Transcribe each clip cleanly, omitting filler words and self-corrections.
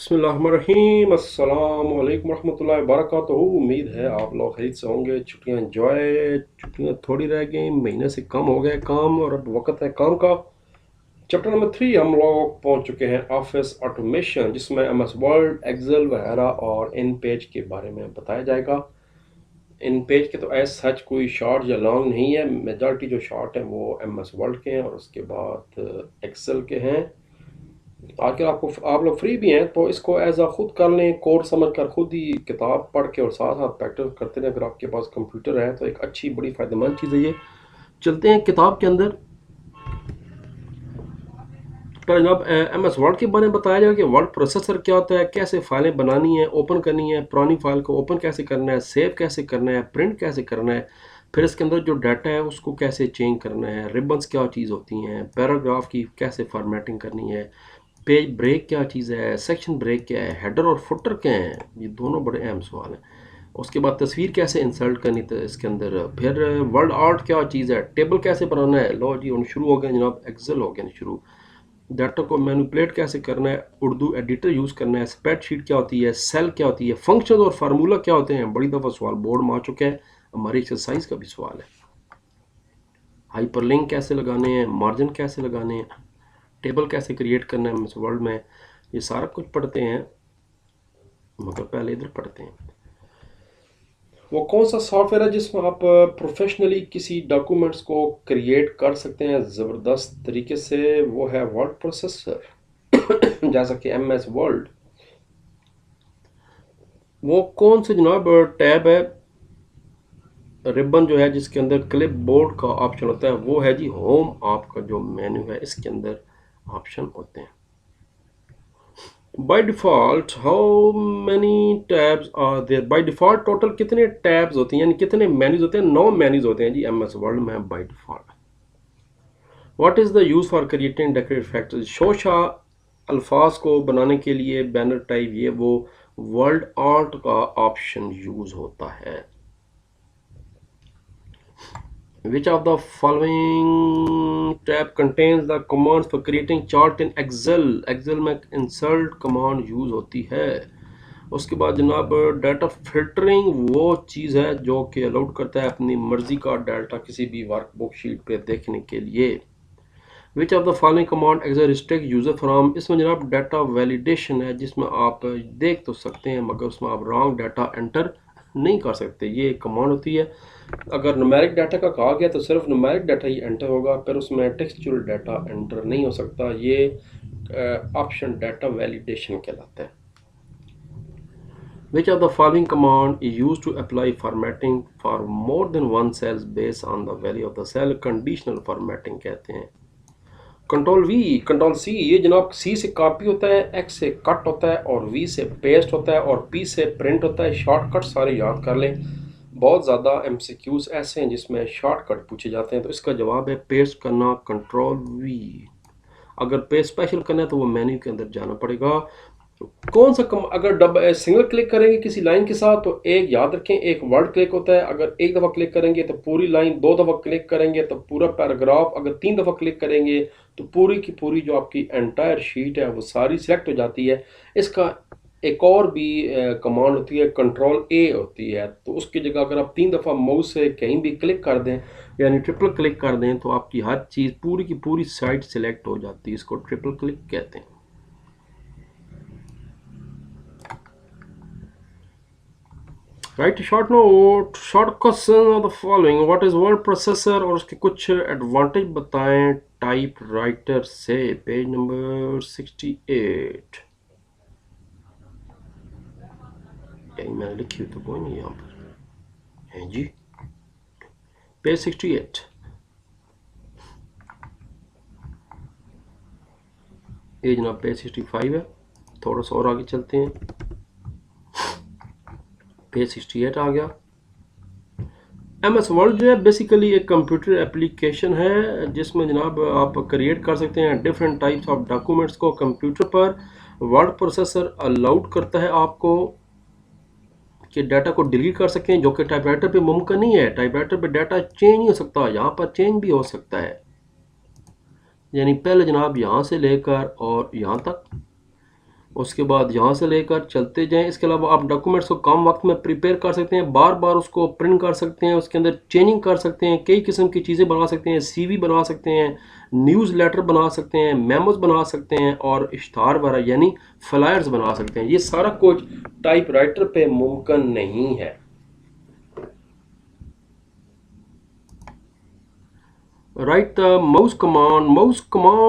बिस्मिल्लाहिर्रहमानिर्रहीम अस्सलाम वालेकुम रहमतुल्लाहि व बरकातुहू। उम्मीद है आप लोग खैरियत से होंगे। छुट्टियां एंजॉय, छुट्टियां थोड़ी रह गई, महीने से कम हो गए काम और अब वक्त है काम का। चैप्टर नंबर 3 हम लोग पहुंच चुके हैं, ऑफिस ऑटोमेशन, जिसमें एमएस वर्ड, एक्सेल वगैरह और इन पेज के बारे में बताया जाएगा। इन पेज के तो एज सच कोई शॉर्ट या लॉन्ग नहीं है, मेजॉरिटी जो शॉर्ट हैं वो एमएस वर्ड के हैं और उसके बाद एक्सेल के हैं। आजकल आप लोग फ्री भी हैं तो इसको एज अ खुद कर लें, कोर्स समझ कर खुद ही किताब पढ़ के और साथ साथ प्रैक्टिस करते रहें। अगर आपके पास कंप्यूटर है तो एक अच्छी बड़ी फ़ायदेमंद चीज़ है ये। चलते हैं किताब के अंदर। पर जनाब एम एस वर्ड के बारे में बताया जाएगा कि वर्ड प्रोसेसर क्या होता है, कैसे फाइलें बनानी है, ओपन करनी है, पुरानी फाइल को ओपन कैसे करना है, सेव कैसे करना है, प्रिंट कैसे करना है, फिर इसके अंदर जो डाटा है उसको कैसे चेंज करना है, रिबन्स क्या चीज़ होती हैं, पैराग्राफ की कैसे फॉर्मेटिंग करनी है, पेज ब्रेक क्या चीज़ है, सेक्शन ब्रेक क्या है, हेडर और फुटर क्या है। ये दोनों बड़े अहम सवाल हैं। उसके बाद तस्वीर कैसे इंसर्ट करनी है इसके अंदर, फिर वर्ड आर्ट क्या चीज़ है, टेबल कैसे बनाना है। लो जी, शुरू हो गया जनाब, एक्सेल हो गया शुरू। डाटा को मैनिपुलेट कैसे करना है, उर्दू एडिटर यूज़ करना है, स्प्रेडशीट क्या होती है, सेल क्या होती है, फंक्शन और फार्मूला क्या होते हैं। बड़ी दफ़ा सवाल बोर्ड में आ चुका है, हमारी एक्सरसाइज का भी सवाल है। हाइपरलिंक कैसे लगाने हैं, मार्जिन कैसे लगाने हैं, टेबल कैसे क्रिएट करना है इस वर्ल्ड में, ये सारा कुछ पढ़ते हैं। मगर पहले इधर पढ़ते हैं वो कौन सा सॉफ्टवेयर है जिसमें आप प्रोफेशनली किसी डॉक्यूमेंट्स को क्रिएट कर सकते हैं ज़बरदस्त तरीके से। वो है वर्ड प्रोसेसर जैसा कि एम एस वर्ल्ड। वो कौन से जनाब टैब है, रिबन जो है जिसके अंदर क्लिप बोर्ड का ऑप्शन होता है, वो है जी होम। आपका जो मेन्यू है इसके अंदर ऑप्शन होते हैं। By default how many tabs are there, by default total कितने टैब्स होती हैं, यानी कितने मेन्यूज होते हैं। 9 मेन्यूज होते हैं जी एम एस वर्ल्ड में by default. What is the use for creating decorative factors, शोशा अल्फाज को बनाने के लिए, बैनर टाइप, ये वो वर्ल्ड आर्ट का ऑप्शन यूज़ होता है। Which of the following tab contains the commands for creating chart in Excel? Excel में insert command यूज़ होती है। उसके बाद जनाब डाटा फिल्टरिंग वो चीज़ है जो कि अलाउड करता है अपनी मर्ज़ी का डाटा किसी भी वर्कबुक शीट पे देखने के लिए। Which of the following command excel restrict user from, इसमें जनाब डाटा वैलिडेशन है जिसमें आप देख तो सकते हैं मगर उसमें आप रॉन्ग डाटा एंटर नहीं कर सकते। ये कमांड होती है। अगर न्यूमेरिक डाटा का कहा गया तो सिर्फ न्यूमेरिक डाटा ही एंटर होगा, फिर उसमें टेक्सचुअल डाटा एंटर नहीं हो सकता। ये ऑप्शन डाटा वैलिडेशन कहलाता है। Which of the following command is used to apply formatting for more than one cells based on the value of the cell? Conditional formatting कहते हैं। कंट्रोल वी, कंट्रोल सी, ये जनाब सी से copy होता है, x से कट होता है और वी से पेस्ट होता है और पी से प्रिंट होता है। शॉर्टकट सारे याद कर लें। बहुत ज़्यादा एमसीक्यूज ऐसे हैं जिसमें शॉर्टकट पूछे जाते हैं, तो इसका जवाब है पेस्ट करना, कंट्रोल वी। अगर पेस्ट स्पेशल करना है तो वो मेन्यू के अंदर जाना पड़ेगा। कौन सा अगर सिंगल क्लिक करेंगे किसी लाइन के साथ तो एक याद रखें, एक वर्ड क्लिक होता है। अगर एक दफ़ा क्लिक करेंगे तो पूरी लाइन, 2 दफ़ा क्लिक करेंगे तो पूरा पैराग्राफ, अगर 3 दफ़ा क्लिक करेंगे तो पूरी की पूरी जो आपकी एंटायर शीट है वो सारी सिलेक्ट हो जाती है। इसका एक और भी कमांड होती है, कंट्रोल ए होती है। तो उसकी जगह अगर आप 3 दफ़ा माउस से कहीं भी क्लिक कर दें, यानी ट्रिपल क्लिक कर दें, तो आपकी हर चीज़ पूरी की पूरी साइट सिलेक्ट हो जाती है। इसको ट्रिपल क्लिक कहते हैं। Right short note, short question of the following, what is word processor और उसके कुछ एडवांटेज बताएं टाइप राइटर से। Page number 68। यही मैंने लिखी हुई तो कोई नहीं यहाँ पर है जी। पेज 68। ये जनाब पेज 65 है। थोड़ा सा और आगे चलते हैं, पेज 68 आ गया। एम एस वर्ड जो है बेसिकली एक कंप्यूटर एप्लीकेशन है जिसमें जनाब आप क्रिएट कर सकते हैं डिफरेंट टाइप्स ऑफ डॉक्यूमेंट्स को कंप्यूटर पर। वर्ड प्रोसेसर अलाउड करता है आपको कि डाटा को डिलीट कर सकते हैं, जो कि टाइपराइटर पे मुमकिन नहीं है। टाइपराइटर पे डाटा चेंज नहीं हो सकता, यहाँ पर चेंज भी हो सकता है। यानी पहले जनाब यहाँ से लेकर और यहाँ तक उसके बाद यहाँ से लेकर चलते जाएं। इसके अलावा आप डॉक्यूमेंट्स को कम वक्त में प्रिपेयर कर सकते हैं, बार बार उसको प्रिंट कर सकते हैं, उसके अंदर चेंजिंग कर सकते हैं, कई किस्म की चीज़ें बना सकते हैं, सीवी बना सकते हैं, न्यूज़ लेटर बना सकते हैं, मेमोज बना सकते हैं और इश्तार वगैरह यानी फ्लायर्स बना सकते हैं। ये सारा कुछ टाइपराइटर पे मुमकिन नहीं है। Right the mouse command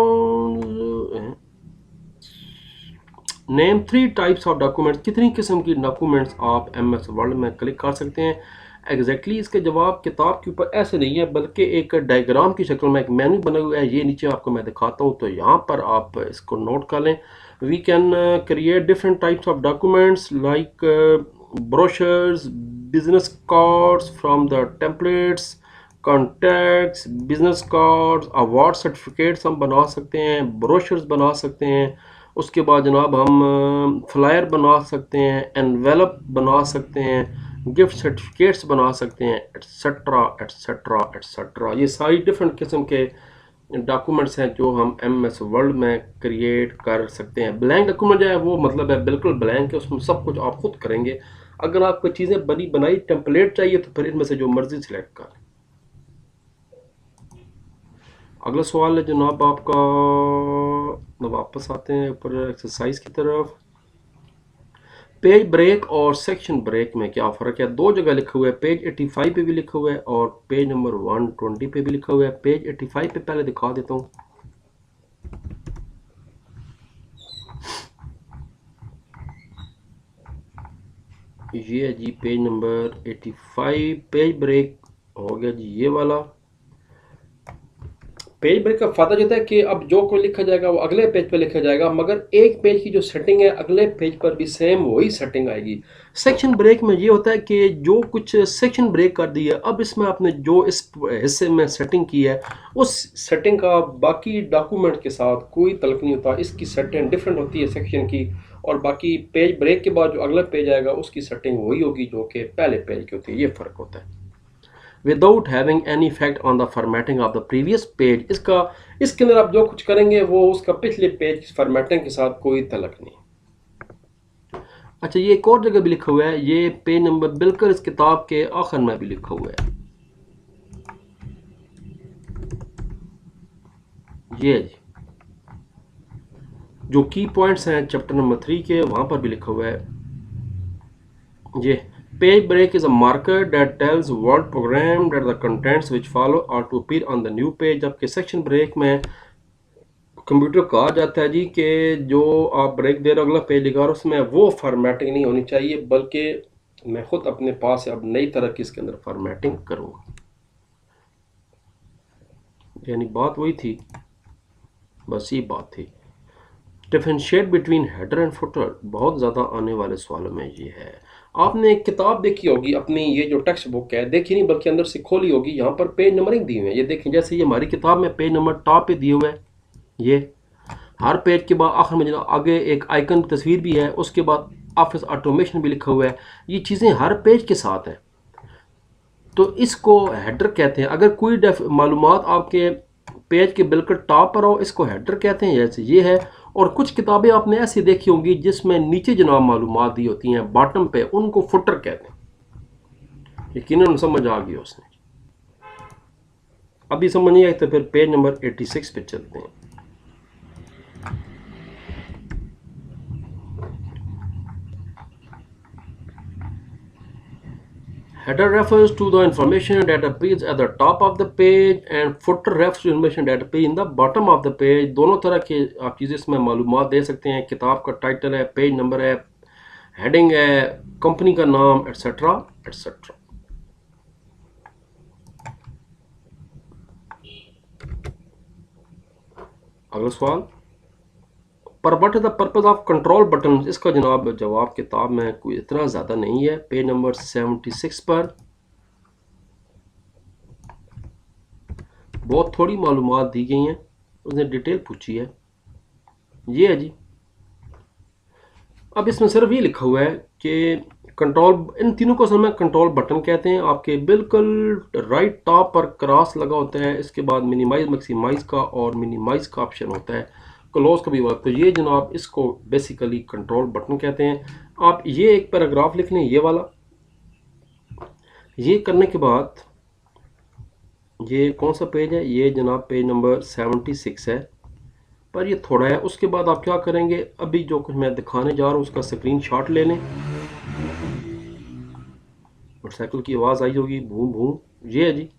name 3 types of documents, कितनी किस्म की डॉक्यूमेंट्स आप MS वर्ड में क्लिक कर सकते हैं। एग्जैक्टली इसके जवाब किताब के ऊपर ऐसे नहीं है, बल्कि एक डायग्राम की शक्ल में एक मेन्यू बना हुआ है, ये नीचे आपको मैं दिखाता हूँ, तो यहाँ पर आप इसको नोट कर लें। We can create different types of documents like brochures, business cards from the templates, contacts, business cards, award certificates हम बना सकते हैं, ब्रोशर्स बना सकते हैं। उसके बाद जनाब हम फ्लायर बना सकते हैं, एनवेलप बना सकते हैं, गिफ्ट सर्टिफिकेट्स बना सकते हैं, एट्सेट्रा एट्सेट्रा एट्सेट्रा। ये सारी डिफरेंट किस्म के डॉक्यूमेंट्स हैं जो हम MS वर्ड में क्रिएट कर सकते हैं। ब्लैंक डॉक्यूमेंट जो है वो मतलब है बिल्कुल ब्लैंक है, उसमें सब कुछ आप खुद करेंगे। अगर आपको चीज़ें बनी बनाई टेम्पलेट चाहिए तो फिर इनमें से जो मर्जी सिलेक्ट कर। अगला सवाल है जनाब आपका, वापस आते हैं ऊपर एक्सरसाइज की तरफ। पेज ब्रेक और सेक्शन ब्रेक में क्या फ़र्क है? दो जगह लिखा हुआ है, पेज 85 पे भी लिखा हुआ है और पेज नंबर 120 पे भी लिखा हुआ है। पेज 85 पे पहले दिखा देता हूँ। ये है जी पेज नंबर 85, पेज ब्रेक हो गया जी ये वाला। पेज ब्रेक का फायदा होता है कि अब जो कोई लिखा जाएगा वो अगले पेज पे लिखा जाएगा, मगर एक पेज की जो सेटिंग है अगले पेज पर भी सेम वही सेटिंग आएगी। सेक्शन ब्रेक में ये होता है कि जो कुछ सेक्शन ब्रेक कर दी है, अब इसमें आपने जो इस हिस्से में सेटिंग की है उस सेटिंग का बाकी डॉक्यूमेंट के साथ कोई तल्लुक नहीं होता। इसकी सेटिंग डिफरेंट होती है सेक्शन की, और बाकी पेज ब्रेक के बाद जो अगला पेज आएगा उसकी सेटिंग वही होगी जो कि पहले पेज की होती है। ये फ़र्क होता है। Without having any effect on the formatting of the previous page, इसके अंदर आप जो कुछ करेंगे वो उसका पिछले पेज की फॉर्मेटिंग के साथ कोई तल्लुक नहीं। अच्छा, ये एक और जगह भी लिखा हुआ है, ये पेज नंबर बिल्कुल इस किताब के आखिर में भी लिखा हुआ है। ये जी जो की पॉइंट्स हैं चैप्टर नंबर 3 के, वहां पर भी लिखा हुआ है। ये page break is a marker that tells Word program that the contents which follow are to appear on the new page। जबकि सेक्शन ब्रेक में कंप्यूटर कहा जाता है जी कि जो आप ब्रेक दे रहे हो अगला पेज लिखा और उसमें वो फॉर्मेटिंग नहीं होनी चाहिए, बल्कि मैं खुद अपने पास से अब नई तरह की इसके अंदर फॉर्मेटिंग करूँगा। यानी बात वही थी, बस ये बात थी। Differentiate between header and footer बहुत ज़्यादा आने वाले सवालों में ये है। आपने एक किताब देखी होगी अपनी, ये जो टेक्स्ट बुक है, देखी नहीं बल्कि अंदर से खोली होगी, यहाँ पर पेज नंबरिंग दी हुई है। ये देखें, जैसे ये हमारी किताब में पेज नंबर टॉप पे दिए हुए है, ये हर पेज के बाद आखिर में आगे एक आइकन की तस्वीर भी है, उसके बाद ऑफिस ऑटोमेशन भी लिखा हुआ है। ये चीज़ें हर पेज के साथ हैं, तो इसको हेडर कहते हैं। अगर कोई मालूमात आपके पेज के बिल्कुल टॉप पर हो, इसको हेडर कहते हैं, जैसे ये है। और कुछ किताबें आपने ऐसी देखी होंगी जिसमें नीचे जनाब मालूमात दी होती हैं बॉटम पे, उनको फुटर कहते हैं। यकीनन समझ आ गई उसने। अभी समझ नहीं आई तो फिर पेज नंबर 86 पे चलते हैं। Header refers to the information that appears at the top of the page and footer refers to information that appears in the bottom of the page। दोनों तरह के आप चीज़ें इसमें मालूमात दे सकते हैं। किताब का टाइटल है, पेज नंबर है, हेडिंग है, कंपनी का नाम, एट्सेट्रा एट्सेट्रा। अगला सवाल, पर what is the purpose of control button? इसका जनाब जवाब किताब में कोई इतना ज़्यादा नहीं है। पेज नंबर 76 पर बहुत थोड़ी मालूमात दी गई हैं, उसने डिटेल पूछी है। ये है जी, अब इसमें सिर्फ ये लिखा हुआ है कि कंट्रोल, इन तीनों को असल में कंट्रोल बटन कहते हैं। आपके बिल्कुल राइट टॉप पर क्रॉस लगा होता है, इसके बाद मिनिमाइज मैक्सिमाइज का और मिनिमाइज का ऑप्शन होता है। क्लोज का भी वर्क। तो ये जनाब इसको बेसिकली कंट्रोल बटन कहते हैं। आप ये एक पैराग्राफ लिख लें, ये वाला। ये करने के बाद ये कौन सा पेज है, ये जनाब पेज नंबर 76 है, पर ये थोड़ा है। उसके बाद आप क्या करेंगे, अभी जो कुछ मैं दिखाने जा रहा हूँ उसका स्क्रीन शॉट ले लें। मोटरसाइकिल की आवाज़ आई होगी, भूम भूम, ये है जी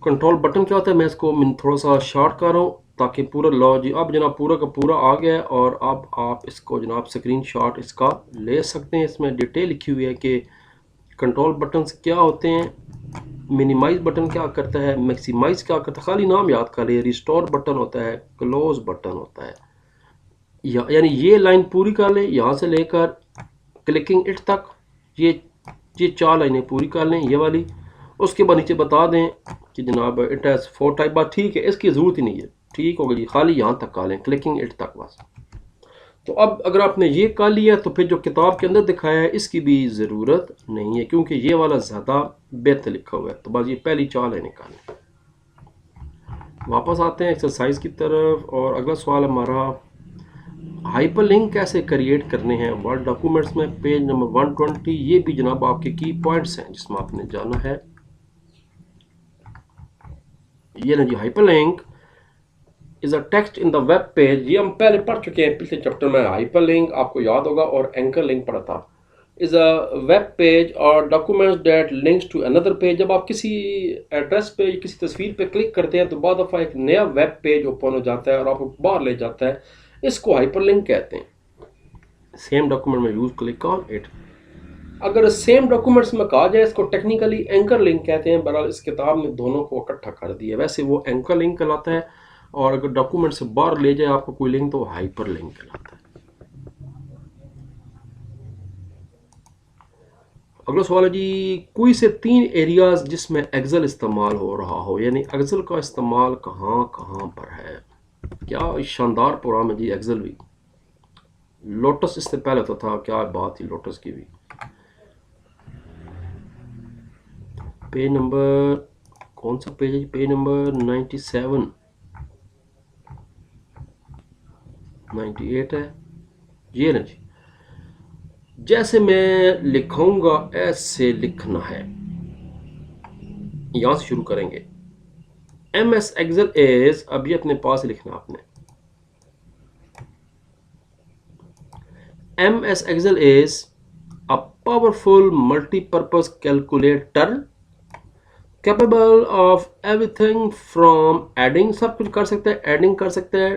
कंट्रोल बटन। क्या होता है, मैं इसको थोड़ा सा शॉर्ट कर रहा हूँ ताकि पूरा लो जी। अब जनाब पूरा का पूरा आ गया है, और अब आप इसको जनाब स्क्रीन शॉट इसका ले सकते हैं। इसमें डिटेल लिखी हुई है कि कंट्रोल बटन क्या होते हैं, मिनिमाइज बटन क्या करता है, मैक्सिमाइज क्या करता है। खाली नाम याद कर लिए, रिस्टोर बटन होता है, क्लोज बटन होता है। यानी ये लाइन पूरी कर लें यहाँ से लेकर क्लिकिंग इट तक, ये 4 लाइनें पूरी कर लें, ये वाली। उसके बाद नीचे बता दें कि जनाब इट हैज़ 4 टाइप। बात ठीक है, इसकी ज़रूरत ही नहीं है, ठीक होगा जी, खाली यहाँ तक कर लें, क्लिकिंग इट तक बस। तो अब अगर आपने ये कर लिया तो फिर जो किताब के अंदर दिखाया है इसकी भी ज़रूरत नहीं है, क्योंकि ये वाला ज़्यादा बेहतर लिखा हुआ है। तो बस ये पहली 4 लाइनें कर लें। वापस आते हैं एक्सरसाइज की तरफ, और अगला सवाल हमारा हाइपरलिंक कैसे क्रिएट करने हैं वर्ड डॉक्यूमेंट्स में, पेज नंबर 120। ये भी जनाब आपके की पॉइंट्स हैं जिसमें आपने जाना है। ये ना जी, hyperlink is a text in the web page. ये हम पहले पढ़ चुके हैं पिछले चैप्टर में। हाइपरलिंक आपको याद होगा, और एंकर लिंक पढ़ा था। इज अ वेब पेज और documents that links to another page. जब आप किसी एड्रेस पे, किसी तस्वीर पे क्लिक करते हैं तो बाद दफ़ा एक नया वेब पेज ओपन हो जाता है और आपको बाहर ले जाता है। इसको हाइपरलिंक कहते हैं। सेम डॉक्यूमेंट में यूज क्लिक ऑन इट। अगर सेम डॉक्यूमेंट्स में कहा जाए इसको टेक्निकली एंकर लिंक कहते हैं। बहरहाल इस किताब में दोनों को इकट्ठा कर दिया, वैसे वो एंकर लिंक कहलाता है, और अगर डॉक्यूमेंट से बाहर ले जाए आपको कोई लिंक तो हाइपर लिंक कहलाता है। अगला सवाल है जी, कोई से 3 एरियाज जिसमें एक्सेल इस्तेमाल हो रहा हो, यानी एक्सेल का इस्तेमाल कहाँ कहाँ पर है। क्या शानदार प्रोग्राम है जी एक्सेल भी। लोटस इससे पहले तो था, क्या बात थी लोटस की भी। पेज नंबर कौन सा पेज है जी, पेज नंबर 97 98 है, ये ना जी। जैसे मैं लिखूंगा ऐसे लिखना है, यहां से शुरू करेंगे। MS Excel इज, अब ये अपने पास लिखना आपने। MS Excel is a powerful multi-purpose calculator capable of everything from adding, सब कुछ कर सकता है, एडिंग कर सकता है,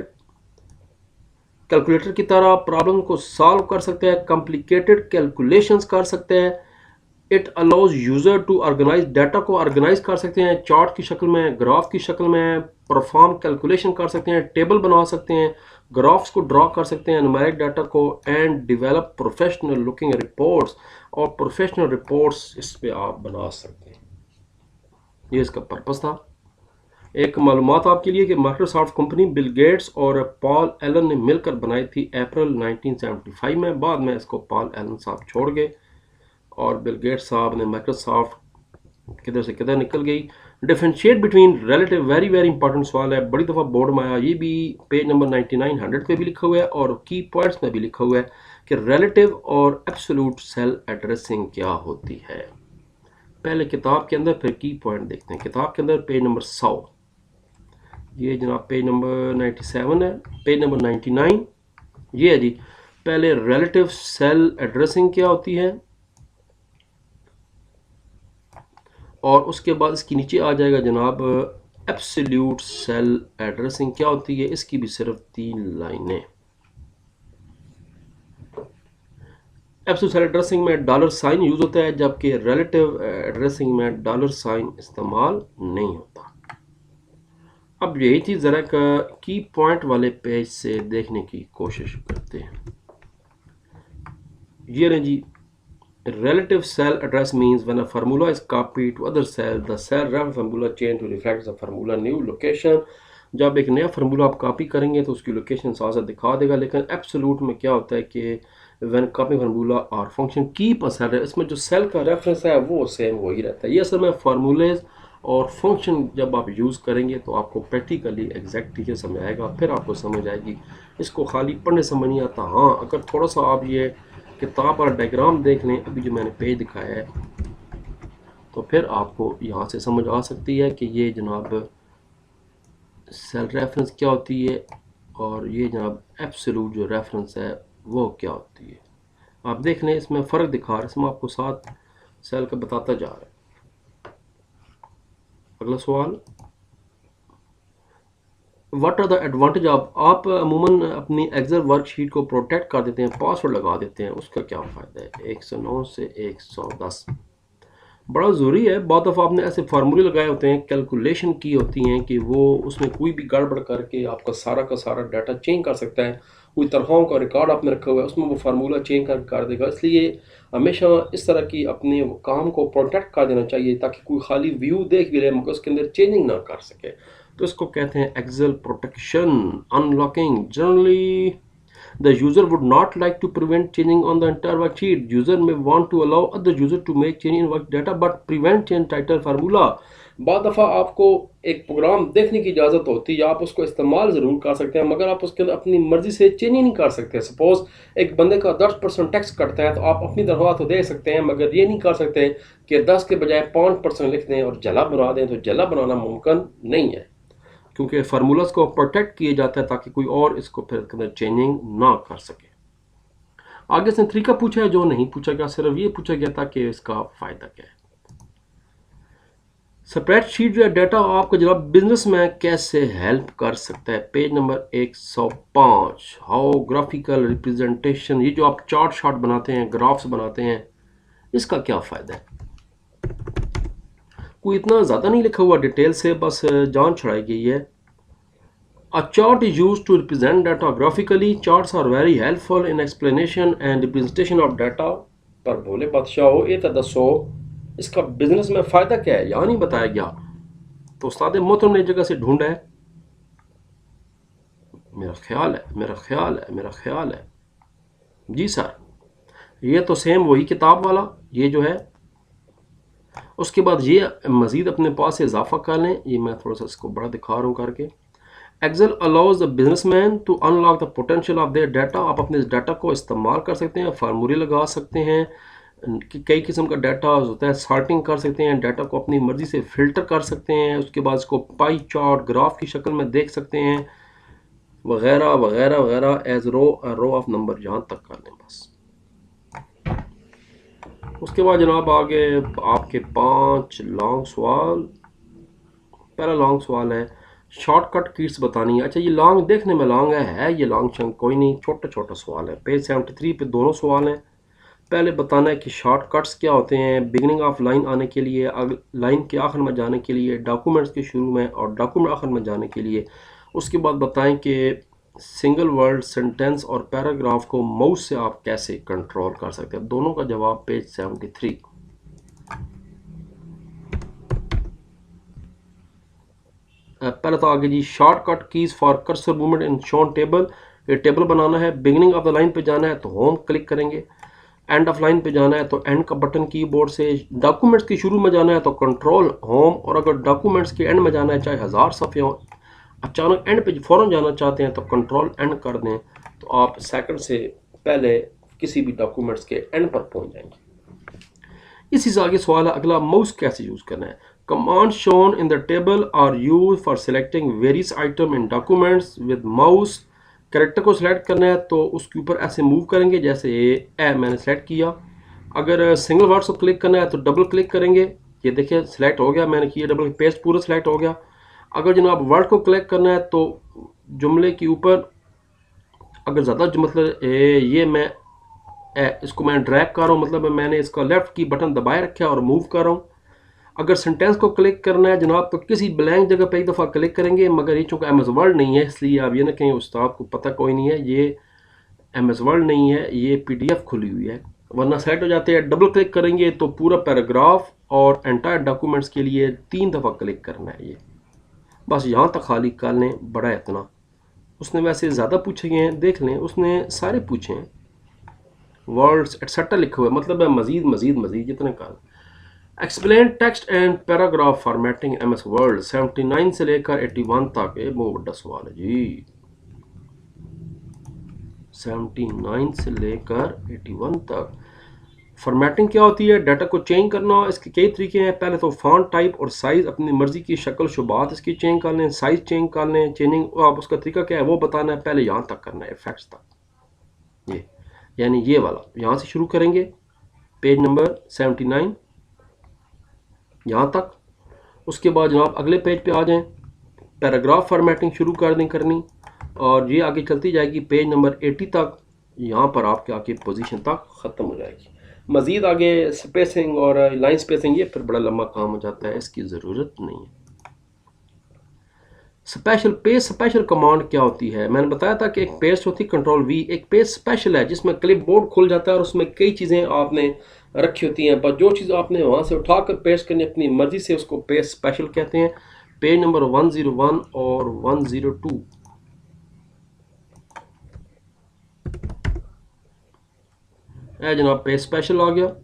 कैलकुलेटर की तरह प्रॉब्लम को सॉल्व कर सकता है, कॉम्प्लिकेटेड कैलकुलेशंस कर सकता है। It allows user to organize, data को ऑर्गेनाइज कर सकते हैं चार्ट की शक्ल में, ग्राफ की शक्ल में, परफॉर्म कैलकुलेशन कर सकते हैं, टेबल बना सकते हैं, ग्राफ्स को ड्रॉ कर सकते हैं, न्यूमेरिक डाटा को, and develop professional looking reports, और प्रोफेशनल रिपोर्ट्स इस पे आप बना सकते हैं। ये इसका पर्पस था। एक मालूमात आपके लिए कि माइक्रोसॉफ्ट कंपनी बिल गेट्स और पॉल एलन ने मिलकर बनाई थी अप्रैल 1975 में। बाद में इसको पॉल एलन साहब छोड़ गए और बिल गेट्स साहब ने माइक्रोसॉफ्ट किधर से किधर निकल गई। Differentiate between relative, very very important सवाल है, बड़ी दफ़ा बोर्ड में आया। ये भी पेज नंबर 99 100 पे भी लिखा हुआ है, और की पॉइंट्स में भी लिखा हुआ है कि रिलेटिव और एब्सोल्यूट सेल एड्रेसिंग क्या होती है। पहले किताब के अंदर, फिर की पॉइंट देखते हैं। किताब के अंदर पेज नंबर 100, ये जनाब पेज नंबर 97 है, पेज नंबर 99 ये है जी। पहले रिलेटिव सेल एड्रेसिंग क्या होती है, और उसके बाद इसके नीचे आ जाएगा जनाब एब्सोल्यूट सेल एड्रेसिंग क्या होती है। इसकी भी सिर्फ 3 लाइनें। एब्सोल्यूट सेल एड्रेसिंग में डॉलर साइन यूज होता है, जबकि रिलेटिव एड्रेसिंग में डॉलर साइन इस्तेमाल नहीं होता। अब यही चीज़ ज़रा की पॉइंट वाले पेज से देखने की कोशिश करते हैं। ये रहे जी, relative cell address means when a formula is copied to other cell, the cell reference formula change to reflect the formula new location। जब एक नया फार्मूला आप कॉपी करेंगे तो उसकी लोकेशन साथ साथ दिखा देगा। लेकिन एब्सोल्यूट में क्या होता है कि व्हेन कॉपी फार्मूला और फंक्शन कीप अ सेल, इसमें जो सेल का रेफरेंस है वो सेम वही रहता है। ये असल में फार्मूलेज और फंक्शन जब आप यूज़ करेंगे तो आपको प्रैक्टिकली एग्जैक्ट चीज़ें समझ आएगा, फिर आपको समझ आएगी। इसको खाली पढ़ने समझ नहीं आता। हाँ, अगर थोड़ा सा आप ये किताब और डायग्राम देख लें, अभी जो मैंने पेज दिखाया है, तो फिर आपको यहाँ से समझ आ सकती है कि ये जनाब सेल रेफरेंस क्या होती है और ये जनाब एब्सोल्यूट जो रेफरेंस है वो क्या होती है। आप देख लें, इसमें फ़र्क दिखा रहा है, इसमें आपको साथ सेल का बताता जा रहा है। अगला सवाल, what are the advantage of, आप अमूमन अपनी एक्सेल वर्कशीट को प्रोटेक्ट कर देते हैं, पासवर्ड लगा देते हैं, उसका क्या फ़ायदा है? 109 से 110 बड़ा ज़रूरी है। बहुत दफ़ा आपने ऐसे फार्मूले लगाए होते हैं, कैलकुलेशन की होती हैं कि वो उसमें कोई भी गड़बड़ करके आपका सारा का सारा डाटा चेंज कर सकता है। कोई तरहों का रिकॉर्ड आपने रखा हुआ है, उसमें वो फार्मूला चेंज कर देगा। इसलिए हमेशा इस तरह की अपने काम को प्रोटेक्ट कर देना चाहिए ताकि कोई खाली व्यू देख भी ले मगर उसके अंदर चेंजिंग ना कर सके। तो इसको कहते हैं excel protection unlocking. Generally the user would not like to prevent changing on the entire worksheet. User may want to allow other user to make change in work data but prevent change title formula. बाद दफ़ा आपको एक programme देखने की इजाज़त होती है, आप उसको इस्तेमाल ज़रूर कर सकते हैं मगर आप उसके अंदर अपनी मर्ज़ी से चेंज ही नहीं कर सकते। सपोज़ एक बंदे का 10% टैक्स कटता है तो आप अपनी दरख्वास्त तो दे सकते हैं मगर ये नहीं कर सकते कि 10 के बजाय 5% लिख दें और जला बना दें। तो जला बनाना मुमकिन नहीं है क्योंकि फार्मूलाज को प्रोटेक्ट किया जाता है ताकि कोई और इसको फिर अंदर चेंजिंग ना कर सके। आगे से तरीका पूछा है जो नहीं पूछा गया, सिर्फ ये पूछा गया था कि इसका फ़ायदा क्या है। स्प्रेडशीट जो है डाटा आपको जनाब बिजनेस में कैसे हेल्प कर सकता है। Page number 105, how graphical representation, ये जो आप चार्ट शार्ट बनाते हैं, ग्राफ्स बनाते हैं, इसका क्या फ़ायदा है। कोई इतना ज़्यादा नहीं लिखा हुआ डिटेल से, बस जान छड़ाई गई है। A chart is used to represent data graphically. Charts are very helpful in explanation and representation of data. पर भोले बादशाह हो, ये तो दसो इसका बिजनेस में फ़ायदा क्या है, यहाँ नहीं बताया गया। तो उस्ताद मोहतरम ने जगह से ढूंढा है, मेरा ख्याल है जी सर, ये तो सेम वही किताब वाला ये जो है। उसके बाद ये मज़ीद अपने पास से इजाफा कर लें, ये मैं थोड़ा सा इसको बड़ा दिखा रहा हूँ करके। Excel allows the businessman to unlock the potential of their data. आप अपने इस डाटा को इस्तेमाल कर सकते हैं, फार्मूले लगा सकते हैं, कई किस्म का डाटा होता है, सॉर्टिंग कर सकते हैं, डाटा को अपनी मर्ज़ी से फ़िल्टर कर सकते हैं, उसके बाद इसको पाई चार्ट ग्राफ की शक्ल में देख सकते हैं, वगैरह वगैरह वगैरह। एज रो ऑफ नंबर यहाँ तक कर लें बस। उसके बाद जनाब आगे आपके 5 लॉन्ग सवाल। पहला लॉन्ग सवाल है शॉर्टकट कीज बतानी है। अच्छा, ये लॉन्ग देखने में लॉन्ग है ये लॉन्ग चंग कोई नहीं, छोटा छोटा सवाल है। पेज 73 पे दोनों सवाल हैं। पहले बताना है कि शॉर्टकट्स क्या होते हैं, बिगिनिंग ऑफ लाइन आने के लिए, लाइन के आखिर में जाने के लिए, डॉक्यूमेंट्स के शुरू में और डॉक्यूमेंट आखिर में जाने के लिए। उसके बाद बताएं कि सिंगल वर्ड, सेंटेंस और पैराग्राफ को माउस से आप कैसे कंट्रोल कर सकते हैं। दोनों का जवाब पेज 73। पहले तो आगे जी, shortcut keys for cursor movement in shown table. ये टेबल बनाना है, बिगिनिंग ऑफ द लाइन पे जाना है तो होम क्लिक करेंगे, एंड ऑफ लाइन पे जाना है तो एंड का बटन कीबोर्ड से, डॉक्यूमेंट्स के शुरू में जाना है तो कंट्रोल होम, और अगर डॉक्यूमेंट्स के एंड में जाना है चाहे 1000 सफ़े हों, अचानक एंड पे फ़ौरन जाना चाहते हैं तो कंट्रोल एंड कर दें तो आप सेकंड से पहले किसी भी डॉक्यूमेंट्स के एंड पर पहुंच जाएंगे। इसी से आगे सवाल है अगला, माउस कैसे यूज़ करना है। Commands shown in the table are used for selecting various item in documents with mouse। Character को सिलेक्ट करना है तो उसके ऊपर ऐसे मूव करेंगे जैसे ए मैंने सेलेक्ट किया। अगर सिंगल वर्ड्स को क्लिक करना है तो डबल क्लिक करेंगे, ये देखिए सिलेक्ट हो गया, मैंने किया डबल, पेज पूरा सिलेक्ट हो गया। अगर जनाब वर्ड को क्लिक करना है तो जुमले के ऊपर अगर ज़्यादा मतलब ये मैं इसको मैं ड्रैग कर रहा हूँ, मतलब मैंने इसका लेफ्ट की बटन दबाए रखा है और मूव कर रहा हूँ। अगर सेंटेंस को क्लिक करना है जनाब तो किसी ब्लैंक जगह पे एक दफ़ा क्लिक करेंगे, मगर ये चूँकि एम एस वर्ड नहीं है इसलिए आप ये ना कहें उस्ताद को पता कोई नहीं है, ये एम एस वर्ड नहीं है, ये PDF खुली हुई है, वरना सेलेक्ट हो जाते हैं। डबल क्लिक करेंगे तो पूरा पैराग्राफ और एंटायर डॉक्यूमेंट्स के लिए 3 दफ़ा क्लिक करना है। ये बस यहाँ तक खाली कर लें, बड़ा है इतना। उसने वैसे ज़्यादा पूछे गए हैं, देख लें, उसने सारे पूछे हैं, वर्ड्स एटसेट्रा लिखे हुए, मतलब है मज़ीद मज़ीद मज़ीद जितने कर। Explain text and paragraph formatting MS word 79 से लेकर 81 तक। ये बहुत बड़ा सवाल है जी। 79 से लेकर 81 तक। फॉर्मेटिंग क्या होती है? डाटा को चेंज करना। इसके कई तरीके हैं। पहले तो फॉन्ट टाइप और साइज, अपनी मर्जी की शक्ल शुबात इसकी चेंज कर लें, साइज चेंज कर लें। चेंजिंग आप उसका तरीका क्या है वो बताना है। पहले यहाँ तक करना है, इफेक्ट्स तक। ये यानी ये वाला यहाँ से शुरू करेंगे, पेज नंबर 79 यहाँ तक। उसके बाद जनाब अगले पेज पे आ जाएं, पैराग्राफ फॉर्मेटिंग शुरू कर दें करनी, और ये आगे चलती जाएगी पेज नंबर 80 तक। यहाँ पर आपके आके पोजीशन तक ख़त्म हो जाएगी। मज़ीद आगे स्पेसिंग और लाइन स्पेसिंग, ये फिर बड़ा लंबा काम हो जाता है, इसकी ज़रूरत नहीं है। स्पेशल पेज स्पेशल कमांड क्या होती है? मैंने बताया था कि एक पेस्ट होती है कंट्रोल वी, एक पेज स्पेशल है जिसमें क्लिप बोर्ड खुल जाता है और उसमें कई चीज़ें आपने रखी होती हैं, पर जो चीज़ आपने वहाँ से उठाकर पेस्ट करनी अपनी मर्जी से, उसको पेज स्पेशल कहते हैं। पेज नंबर 101 और 102। जनाब पेज स्पेशल आ गया।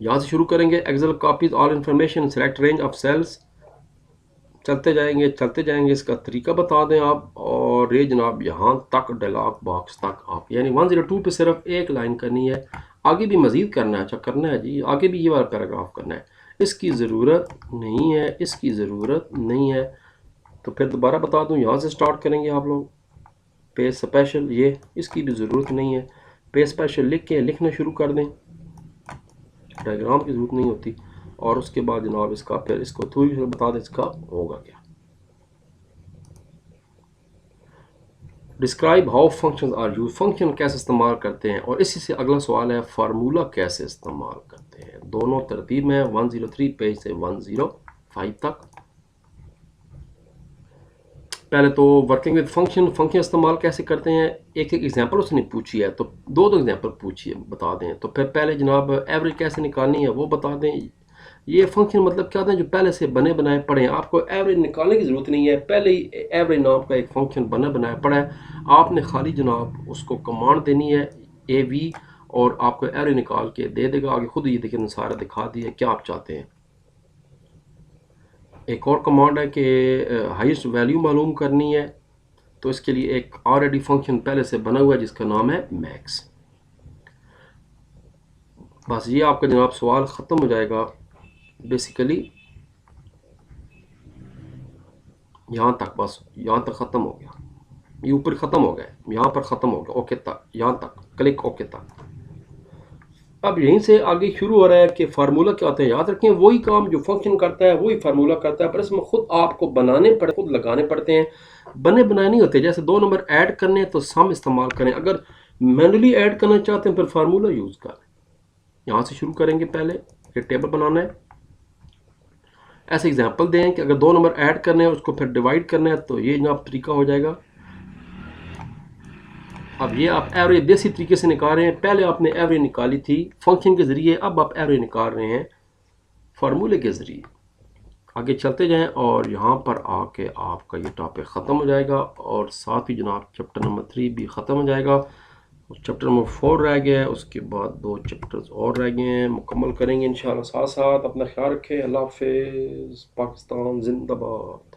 यहाँ से शुरू करेंगे। Excel copies all information, select range of cells. चलते जाएंगे इसका तरीका बता दें आप। और ये जनाब यहाँ तक डायलॉग बॉक्स तक आप, यानी 102 पे सिर्फ एक लाइन करनी है। आगे भी मज़ीद करना है। अच्छा करना है जी, आगे भी ये वाला पैराग्राफ करना है। इसकी ज़रूरत नहीं है, इसकी ज़रूरत नहीं है। तो फिर दोबारा बता दूँ, यहाँ से स्टार्ट करेंगे आप लोग। पेज स्पेशल, ये इसकी भी ज़रूरत नहीं है। पेज स्पेशल लिख के लिखना शुरू कर दें, डायग्राम की ज़रूरत नहीं होती। और उसके बाद जनाब इसका फिर इसको थोड़ी सी बता दें इसका होगा क्या। Describe how functions are use, function कैसे इस्तेमाल करते हैं। और इसी से अगला सवाल है फार्मूला कैसे इस्तेमाल करते हैं। दोनों तरतीब में 103 पेज से 105 तक। पहले तो वर्किंग विद फंक्शन, फंक्शन इस्तेमाल कैसे करते हैं। एक एक एग्जांपल उसने पूछी है, तो दो एग्जांपल पूछिए बता दें। तो फिर पहले जनाब एवरेज कैसे निकालनी है वो बता दें। ये फंक्शन मतलब क्या होता है, जो पहले से बने बनाए पड़े हैं। आपको एवरेज निकालने की ज़रूरत नहीं है, पहले ही एवरेज नाम का एक फंक्शन बना बनाया पड़ा है। आपने खाली जनाब उसको कमांड देनी है AV, और आपको एवरेज निकाल के दे देगा। आगे खुद ये देखिए सारा दिखा दिया क्या आप चाहते हैं। एक और कमांड है कि हाईएस्ट वैल्यू मालूम करनी है, तो इसके लिए एक ऑलरेडी फंक्शन पहले से बना हुआ है जिसका नाम है मैक्स। बस ये आपका जनाब सवाल ख़त्म हो जाएगा। बेसिकली यहाँ तक, बस यहाँ तक ख़त्म हो गया। ये ऊपर ख़त्म हो गया, यहाँ पर ख़त्म हो गया, ओके तक, यहाँ तक क्लिक, ओके तक। अब यहीं से आगे शुरू हो रहा है कि फार्मूला क्या होता है। याद रखें, वही काम जो फंक्शन करता है वही फार्मूला करता है, पर इसमें खुद आपको बनाने पड़े, खुद लगाने पड़ते हैं। बने बनाए नहीं होते। जैसे 2 नंबर ऐड करने हैं तो सम इस्तेमाल करें, अगर मैनुअली ऐड करना चाहते हैं फिर फार्मूला यूज़ करें। यहाँ से शुरू करेंगे, पहले ये टेबल बनाना है। ऐसे एग्जांपल दें कि अगर 2 नंबर ऐड करने हैं उसको फिर डिवाइड करना है, तो ये जनाब तरीका हो जाएगा। अब ये आप एवरेज देसी तरीके से निकाल रहे हैं। पहले आपने एवरेज निकाली थी फंक्शन के ज़रिए, अब आप एवरेज निकाल रहे हैं फार्मूले के ज़रिए। आगे चलते जाएं और यहाँ पर आके आपका ये टॉपिक ख़त्म हो जाएगा, और साथ ही जनाब चैप्टर नंबर 3 भी ख़त्म हो जाएगा। चैप्टर नंबर 4 रह गया है, उसके बाद 2 चैप्टर्स और रह गए हैं, मुकम्मल करेंगे इंशाल्लाह। साथ साथ अपना ख्याल रखें। अल्लाह हाफ़िज़। पाकिस्तान जिंदाबाद।